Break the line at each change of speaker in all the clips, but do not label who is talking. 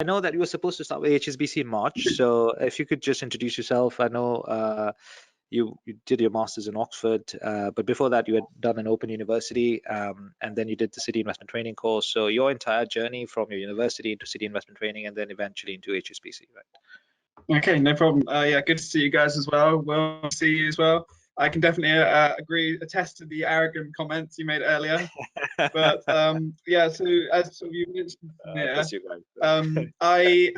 I know that you were supposed to start with HSBC in March, so if you could just introduce yourself. I know you did your master's in Oxford, but before that you had done an Open University, and then you did the City Investment Training course. So your entire journey from your university into City Investment Training and then eventually into HSBC, right?
Okay, no problem. Yeah, good to see you guys as well. Well to see you as well. I can definitely attest to the arrogant comments you made earlier. But yeah, so as sort of you mentioned,
That's you guys.
I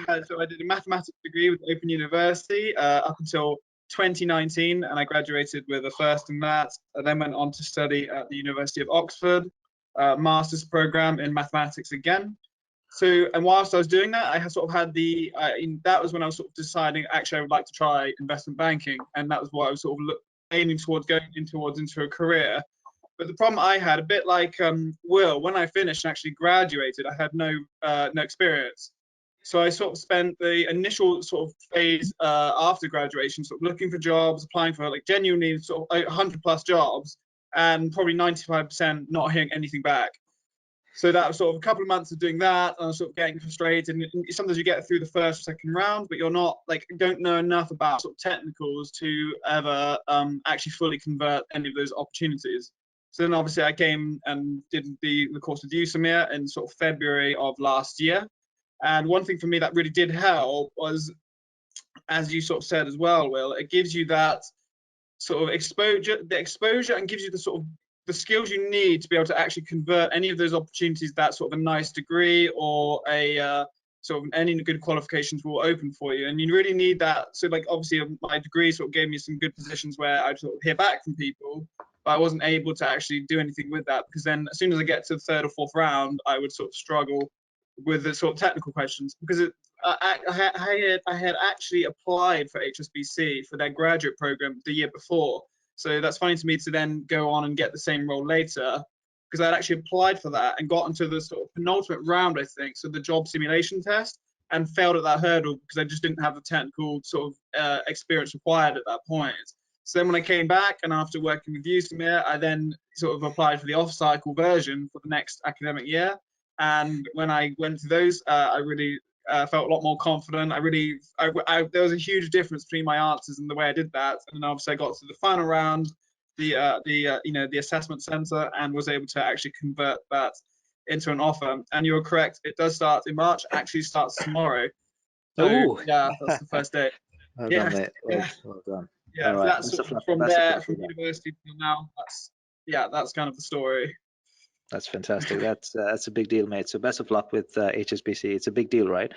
did a mathematics degree with Open University up until 2019, and I graduated with a first in that. I then went on to study at the University of Oxford, master's program in mathematics again. So, and whilst I was doing that, I had sort of had that was when I was sort of deciding, actually, I would like to try investment banking. And that was what I was sort of aiming towards going into a career. But the problem I had, a bit like Will, when I finished and actually graduated, I had no experience. So I sort of spent the initial sort of phase after graduation, sort of looking for jobs, applying for like genuinely sort of 100+ jobs, and probably 95% not hearing anything back. So that was sort of a couple of months of doing that, and I was sort of getting frustrated. And sometimes you get through the first or second round, but you're not don't know enough about sort of technicals to ever actually fully convert any of those opportunities. So then obviously I came and did the course with you, Samir, in sort of February of last year. And one thing for me that really did help was, as you sort of said as well, Will, it gives you that sort of exposure and gives you the sort of the skills you need to be able to actually convert any of those opportunities that sort of a nice degree or a sort of any good qualifications will open for you. And you really need that. So like obviously my degree sort of gave me some good positions where I'd sort of hear back from people, but I wasn't able to actually do anything with that, because then as soon as I get to the third or fourth round, I would sort of struggle with the sort of technical questions, because I had actually applied for HSBC for their graduate program the year before. So that's funny to me to then go on and get the same role later, because I'd actually applied for that and got into the sort of penultimate round, I think, so the job simulation test, and failed at that hurdle because I just didn't have the technical sort of experience required at that point. So then when I came back, and after working with you, Samir, I then sort of applied for the off-cycle version for the next academic year. And when I went to those, I really felt a lot more confident. There was a huge difference between my answers and the way I did that. And then obviously I got to the final round, the assessment center, and was able to actually convert that into an offer. And you were correct; it does start in March. Actually, starts tomorrow. So yeah, that's the first day.
Well done, mate. Well done.
Yeah,
All
so
right.
that's sort of from there, from university to now. That's kind of the story.
That's fantastic. That's a big deal, mate. So best of luck with HSBC. It's a big deal, right?